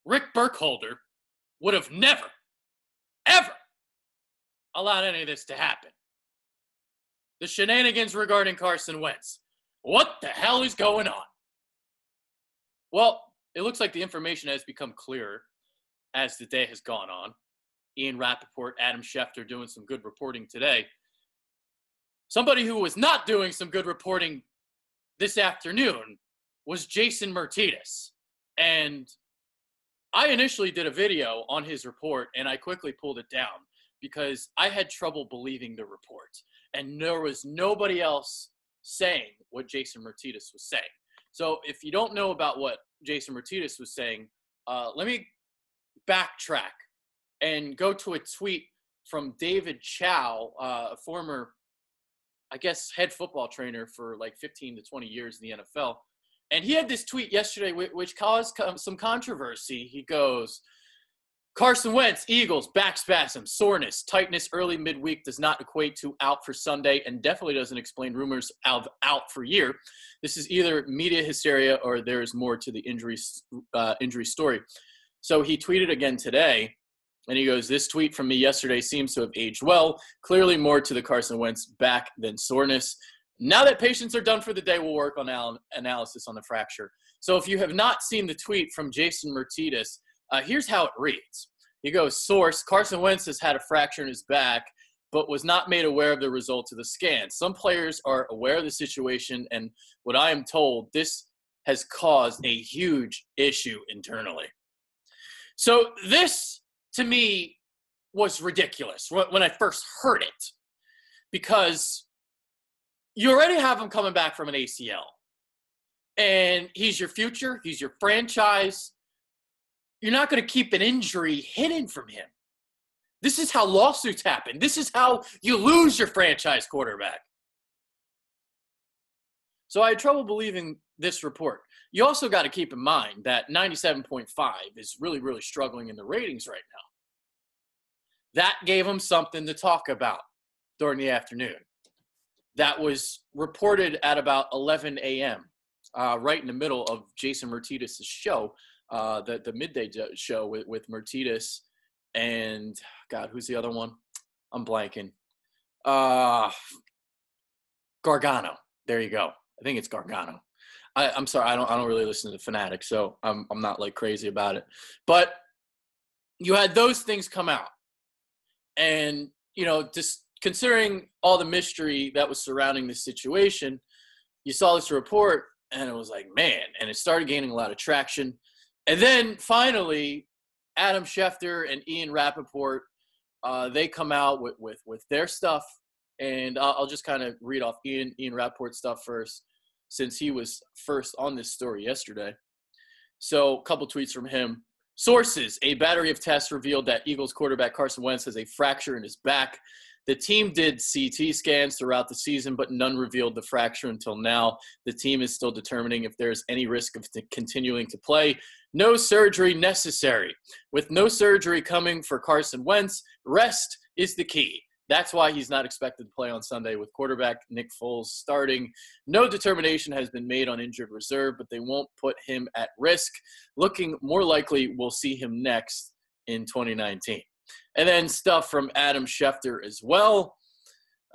Rick Burkholder would have never, ever allowed any of this to happen. The shenanigans regarding Carson Wentz. What the hell is going on? Well, it looks like the information has become clearer as the day has gone on. Ian Rappaport, Adam Schefter doing some good reporting today. Somebody who was not doing some good reporting this afternoon was Jason Martinez. And I initially did a video on his report, and I quickly pulled it down because I had trouble believing the report. And there was nobody else saying what Jason Martinez was saying. So if you don't know about what Jason Martinez was saying, let me backtrack and go to a tweet from David Chow, a former, I guess, head football trainer for like 15 to 20 years in the NFL. And he had this tweet yesterday which caused some controversy. He goes, Carson Wentz, Eagles, back spasm, soreness, tightness early midweek does not equate to out for Sunday and definitely doesn't explain rumors of out for year. This is either media hysteria or there is more to the injury story. So he tweeted again today, and he goes, this tweet from me yesterday seems to have aged well. Clearly more to the Carson Wentz back than soreness. Now that patients are done for the day, we'll work on analysis on the fracture. So if you have not seen the tweet from Jason Martinez, here's how it reads. He goes, source, Carson Wentz has had a fracture in his back, but was not made aware of the results of the scan. Some players are aware of the situation, and what I am told, this has caused a huge issue internally. So this, to me, was ridiculous when I first heard it, because you already have him coming back from an ACL, and he's your future, he's your franchise. You're not going to keep an injury hidden from him. This is how lawsuits happen. This is how you lose your franchise quarterback. So I had trouble believing this report. You also got to keep in mind that 97.5 is really, really struggling in the ratings right now. That gave him something to talk about during the afternoon. That was reported at about 11 a.m., right in the middle of Jason Martinez's show. The midday show with Martinez and, God, who's the other one? I'm blanking. Gargano. There you go. I think it's Gargano. I'm sorry. I don't really listen to the Fanatic, so I'm not like crazy about it. But you had those things come out, and just considering all the mystery that was surrounding this situation, you saw this report, and it was like, man, and it started gaining a lot of traction. And then finally, Adam Schefter and Ian Rappaport, they come out with their stuff. And I'll just kind of read off Ian Rappaport's stuff first, since he was first on this story yesterday. So a couple tweets from him. Sources, a battery of tests revealed that Eagles quarterback Carson Wentz has a fracture in his back. The team did CT scans throughout the season, but none revealed the fracture until now. The team is still determining if there's any risk of continuing to play. No surgery necessary. With no surgery coming for Carson Wentz, rest is the key. That's why he's not expected to play on Sunday with quarterback Nick Foles starting. No determination has been made on injured reserve, but they won't put him at risk. Looking more likely, we'll see him next in 2019. And then stuff from Adam Schefter as well.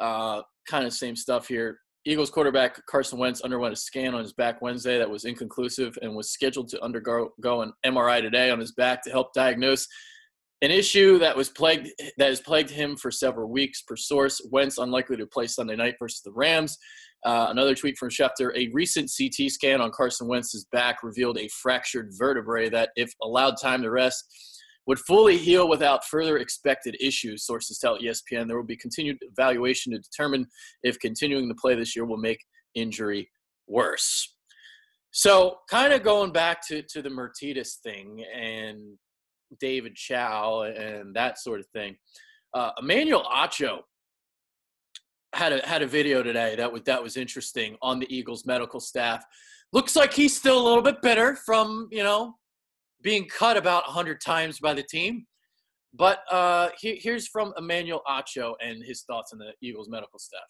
Kind of same stuff here. Eagles quarterback Carson Wentz underwent a scan on his back Wednesday that was inconclusive and was scheduled to undergo an MRI today on his back to help diagnose an issue that has plagued him for several weeks. Per source, Wentz unlikely to play Sunday night versus the Rams. Another tweet from Schefter, a recent CT scan on Carson Wentz's back revealed a fractured vertebrae that, if allowed time to rest, would fully heal without further expected issues. Sources tell ESPN there will be continued evaluation to determine if continuing to play this year will make injury worse. So kind of going back to the Martinez thing and David Chow and that sort of thing. Emmanuel Acho had a video today that was interesting on the Eagles medical staff. Looks like he's still a little bit bitter from, being cut about 100 times by the team. But here's from Emmanuel Acho and his thoughts on the Eagles medical staff.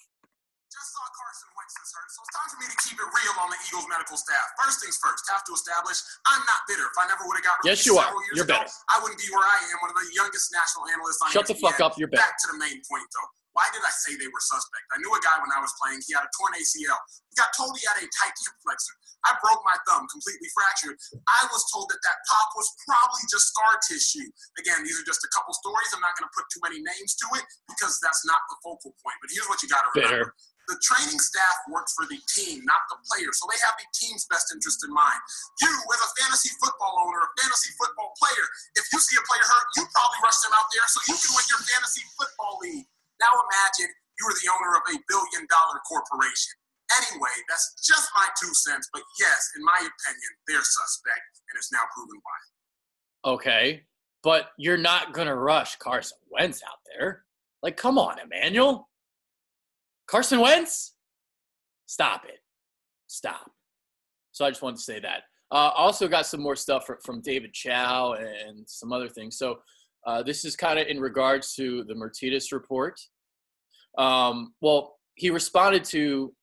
Just saw Carson Wentz is hurt, so it's time for me to keep it real on the Eagles medical staff. First things first, have to establish I'm not bitter. If I never would have got released several years ago, I wouldn't be where I am, one of the youngest national analysts on Shut the fuck up, you're better. Back to the main point, though. Why did I say they were suspect? I knew a guy when I was playing. He had a torn ACL. He got told he had a tight hip flexor. I broke my thumb, completely fractured. I was told that pop was probably just scar tissue. Again, these are just a couple stories. I'm not going to put too many names to it because that's not the focal point. But here's what you got to remember. The training staff works for the team, not the player. So they have the team's best interest in mind. You, as a fantasy football owner, a fantasy football player, if you see a player hurt, you probably rush them out there so you can win your fantasy football league. Now imagine you are the owner of a billion-dollar corporation. Anyway, that's just my 2 cents. But yes, in my opinion, they're suspect, and it's now proven why. Okay, but you're not going to rush Carson Wentz out there. Like, come on, Emmanuel. Carson Wentz? Stop it. Stop. So I just wanted to say that. Also got some more stuff from David Chow and some other things. So this is kind of in regards to the Mertitas report. Well, he responded to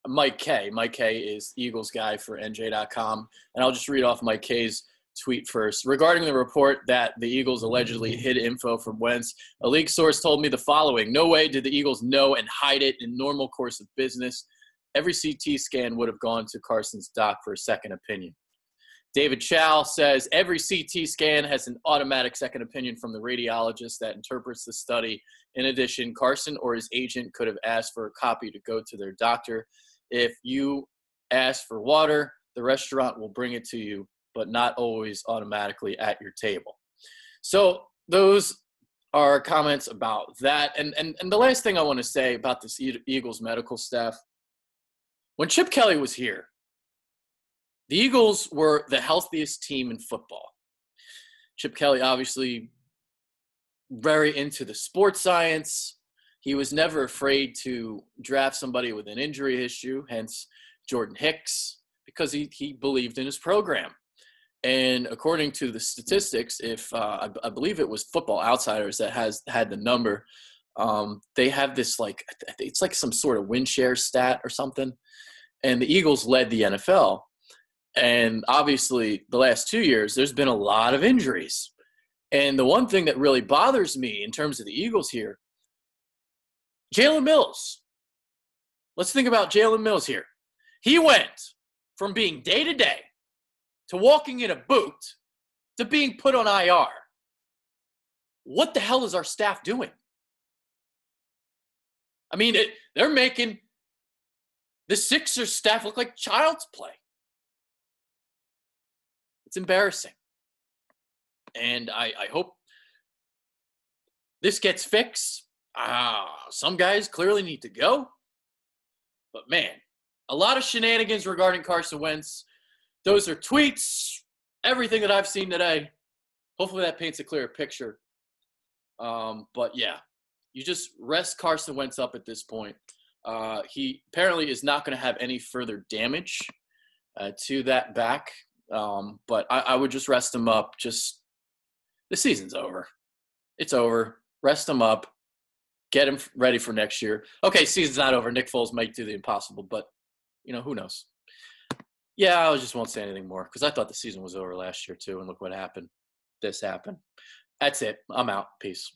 Mike K. Mike K is Eagles guy for NJ.com. And I'll just read off Mike K's tweet first. Regarding the report that the Eagles allegedly hid info from Wentz, a league source told me the following. No way did the Eagles know and hide it in normal course of business. Every CT scan would have gone to Carson's doc for a second opinion. David Chow says every CT scan has an automatic second opinion from the radiologist that interprets the study. In addition, Carson or his agent could have asked for a copy to go to their doctor. If you ask for water, the restaurant will bring it to you, but not always automatically at your table. So those are comments about that. And the last thing I want to say about this Eagles medical staff, when Chip Kelly was here, the Eagles were the healthiest team in football. Chip Kelly, obviously, very into the sports science. He was never afraid to draft somebody with an injury issue, hence Jordan Hicks, because he believed in his program. And according to the statistics, if I believe it was Football Outsiders that had the number, they have this it's like some sort of win share stat or something. And the Eagles led the NFL. And obviously the last 2 years, there's been a lot of injuries. And the one thing that really bothers me in terms of the Eagles here, Jalen Mills. Let's think about Jalen Mills here. He went from being day-to-day to walking in a boot to being put on IR. What the hell is our staff doing? I mean, they're making the Sixers staff look like child's play. It's embarrassing. And I hope this gets fixed. Some guys clearly need to go. But, man, a lot of shenanigans regarding Carson Wentz. Those are tweets, everything that I've seen today. Hopefully that paints a clearer picture. But, yeah, you just rest Carson Wentz up at this point. He apparently is not going to have any further damage to that back. But I would just rest him up. The season's over. It's over. Rest him up. Get him ready for next year. Okay, season's not over. Nick Foles might do the impossible, but, who knows? Yeah, I just won't say anything more because I thought the season was over last year too, and look what happened. This happened. That's it. I'm out. Peace.